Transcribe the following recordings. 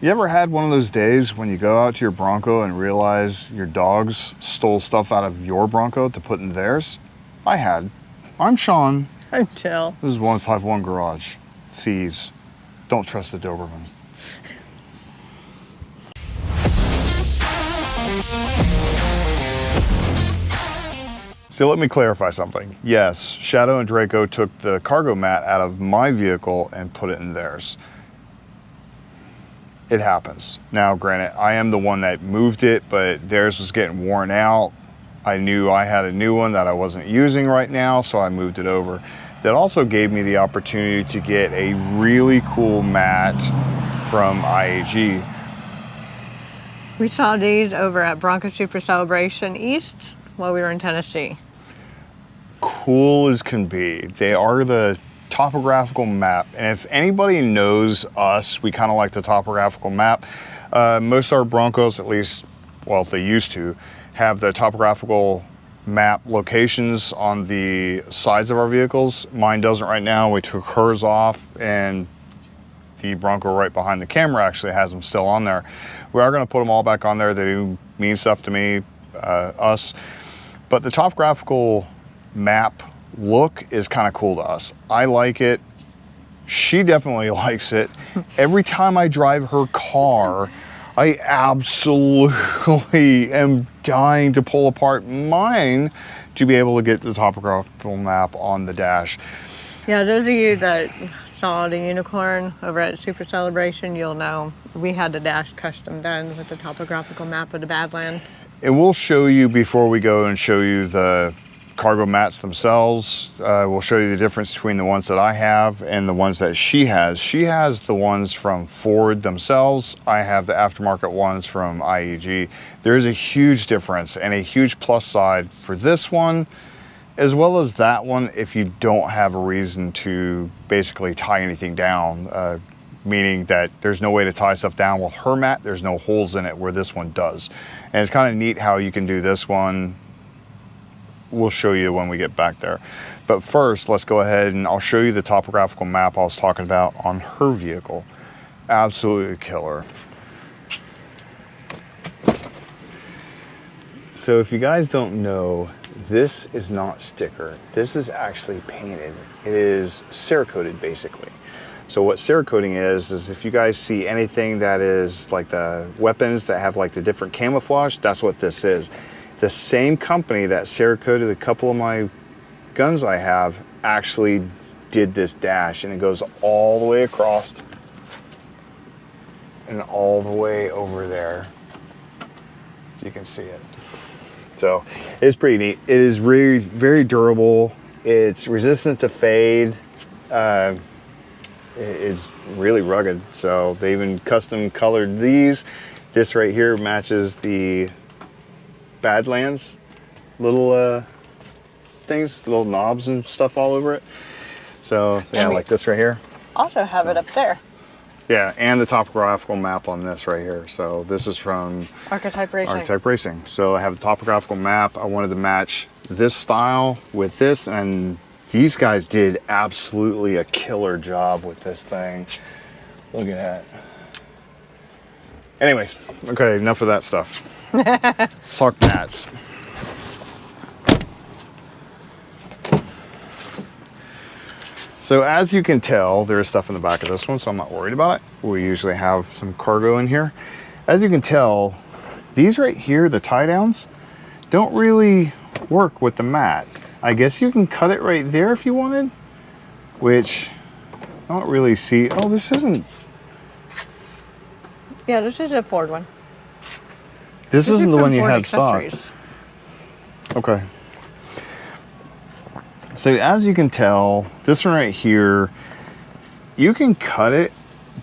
You ever had one of those days when you go out to your Bronco and realize your dogs stole stuff out of your Bronco to put in theirs? I had. I'm Sean. I'm Jill. This is 151 Garage. Thieves. Don't trust the Doberman. So let me clarify something. Yes, Shadow and Draco took the cargo mat out of my vehicle and put it in theirs. It happens. Now, granted, I am the one that moved it, but theirs was getting worn out. I knew I had a new one that I wasn't using right now, so I moved it over. That also gave me the opportunity to get a really cool mat from IAG. We saw these over at Bronco Super Celebration East while we were in Tennessee. Cool as can be. They are the topographical map, and if anybody knows us, we kind of like the topographical map. Most of our Broncos, at least, well, they used to have the topographical map locations on the sides of our vehicles. Mine doesn't right now. We took hers off, and the Bronco right behind the camera actually has them still on there. We are going to put them all back on there. They do mean stuff to me, us, but the topographical map look is kind of cool to us. I like it. She definitely likes it. Every time I drive her car, I absolutely am dying to pull apart mine to be able to get the topographical map on the dash. Yeah, those of you that saw the unicorn over at Super Celebration, you'll know we had the dash custom done with the topographical map of the Badland. And we'll show you before we go and show you the cargo mats themselves. We'll show you the difference between the ones that I have and the ones that she has. She has the ones from Ford themselves. I have the aftermarket ones from IAG. There is a huge difference and a huge plus side for this one, as well as that one, if you don't have a reason to basically tie anything down, meaning that there's no way to tie stuff down. With her mat, there's no holes in it where this one does. And it's kind of neat how you can do this one. We'll show you when we get back there. But first, let's go ahead and I'll show you the topographical map I was talking about on her vehicle. Absolutely killer. So if you guys don't know, this is not sticker. This is actually painted. It is Cerakoted basically. So what Cerakoting is if you guys see anything that is like the weapons that have like the different camouflage, that's what this is. The same company that Cerakoted a couple of my guns I have actually did this dash, and it goes all the way across and all the way over there. So you can see it. So it's pretty neat. It is really very durable. It's resistant to fade. It's really rugged. So they even custom colored these. This right here matches the Badlands little things, little knobs and stuff all over it. So yeah, like this right here. Also have it up there. Yeah, and the topographical map on this right here. So this is from Archetype Racing. Archetype Racing. So I have the topographical map. I wanted to match this style with this, and these guys did absolutely a killer job with this thing. Look at that. Anyways, okay, enough of that stuff. Let's talk mats. So as you can tell, there's stuff in the back of this one, so I'm not worried about it. We usually have some cargo in here. As you can tell, these right here, the tie downs, don't really work with the mat. I guess you can cut it right there if you wanted, which I don't really see. Oh, this isn't. Yeah, this is a Ford one. This isn't the one you had stock. Accessories. Okay. So as you can tell, this one right here, you can cut it,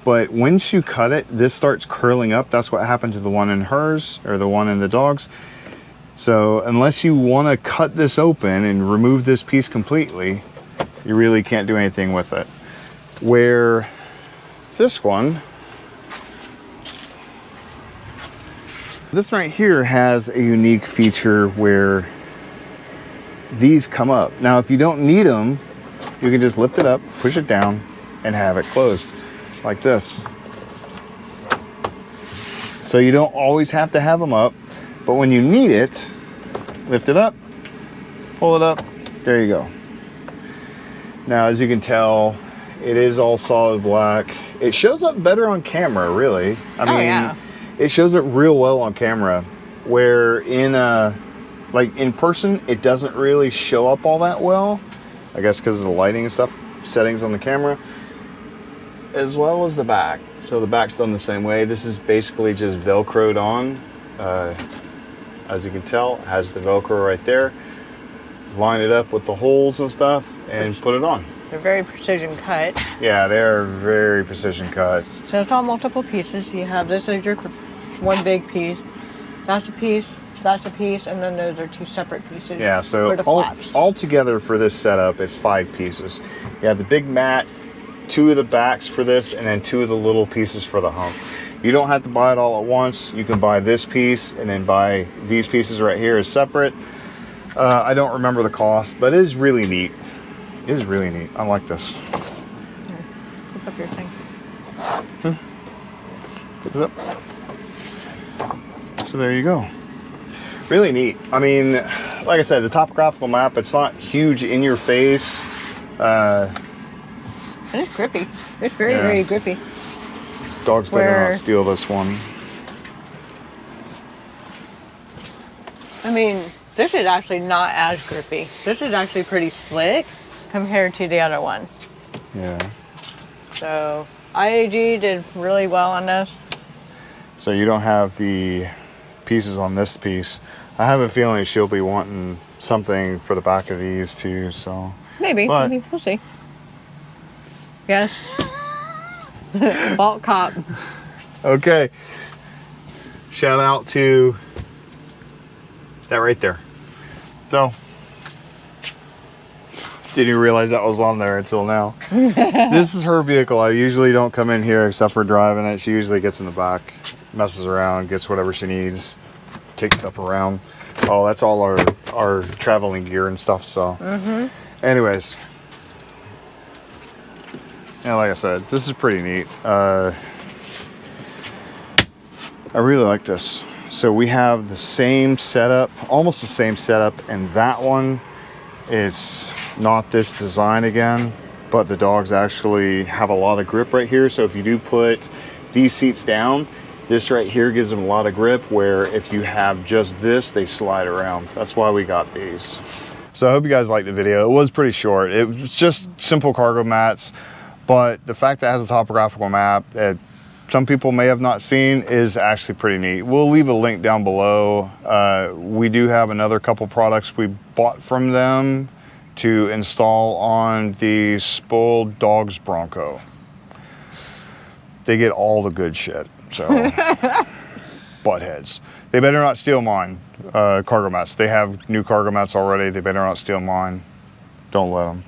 but once you cut it, this starts curling up. That's what happened to the one in hers, or the one in the dog's. So unless you want to cut this open and remove this piece completely, you really can't do anything with it. Where this one right here has a unique feature where these come up. Now, if you don't need them, you can just lift it up, push it down, and have it closed like this. So you don't always have to have them up, but when you need it, lift it up, pull it up, there you go. Now, as you can tell, it is all solid black. It shows up better on camera, really. I mean, yeah. It shows up real well on camera, where like in person, it doesn't really show up all that well. I guess because of the lighting and stuff, settings on the camera, as well as the back. So the back's done the same way. This is basically just Velcroed on. As you can tell, it has the Velcro right there. Line it up with the holes and stuff and put it on. They're very precision cut. Yeah, they're very precision cut. So it's all multiple pieces. You have this as your one big piece. That's a piece. That's a piece, and then those are two separate pieces. Yeah, so all together for this setup, it's 5 pieces. You have the big mat, 2 of the backs for this, and then 2 of the little pieces for the hump. You don't have to buy it all at once. You can buy this piece and then buy these pieces right here as separate. I don't remember the cost, but it is really neat. It is really neat. I like this. Here, pick up your thing. Put it up. So there you go. Really neat. I mean, like I said, the topographical map, it's not huge in your face. And it's grippy. It's very, very grippy. Dogs better not steal this one. I mean, this is actually not as grippy. This is actually pretty slick compared to the other one. Yeah. So IAG did really well on this. So you don't have the pieces on this piece. I have a feeling she'll be wanting something for the back of these too, so. Maybe, maybe, we'll see. Yes. Vault cop. Okay. Shout out to that right there. So, didn't even realize that was on there until now. This is her vehicle. I usually don't come in here except for driving it. She usually gets in the back, messes around, gets whatever she needs, takes stuff around. Oh, that's all our traveling gear and stuff, so. Anyways. Yeah, like I said, this is pretty neat. I really like this. So we have the same setup, almost the same setup, and that one is not this design again, but the dogs actually have a lot of grip right here. So if you do put these seats down, this right here gives them a lot of grip, where if you have just this, they slide around. That's why we got these. So I hope you guys liked the video. It was pretty short. It was just simple cargo mats, but the fact that it has a topographical map that some people may have not seen is actually pretty neat. We'll leave a link down below. We do have another couple products we bought from them to install on the spoiled dog's Bronco. They get all the good shit, so buttheads. They better not steal mine, cargo mats. They have new cargo mats already. They better not steal mine. Don't let them.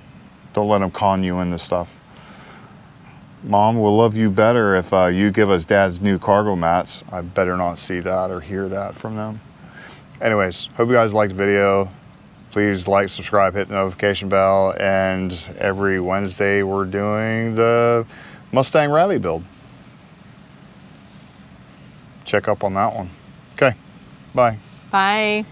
Don't let them con you into stuff. Mom will love you better if you give us Dad's new cargo mats. I better not see that or hear that from them. Anyways, hope you guys liked the video. Please like, subscribe, hit the notification bell, and every Wednesday we're doing the Mustang Rally build. Check up on that one. Okay, bye. Bye.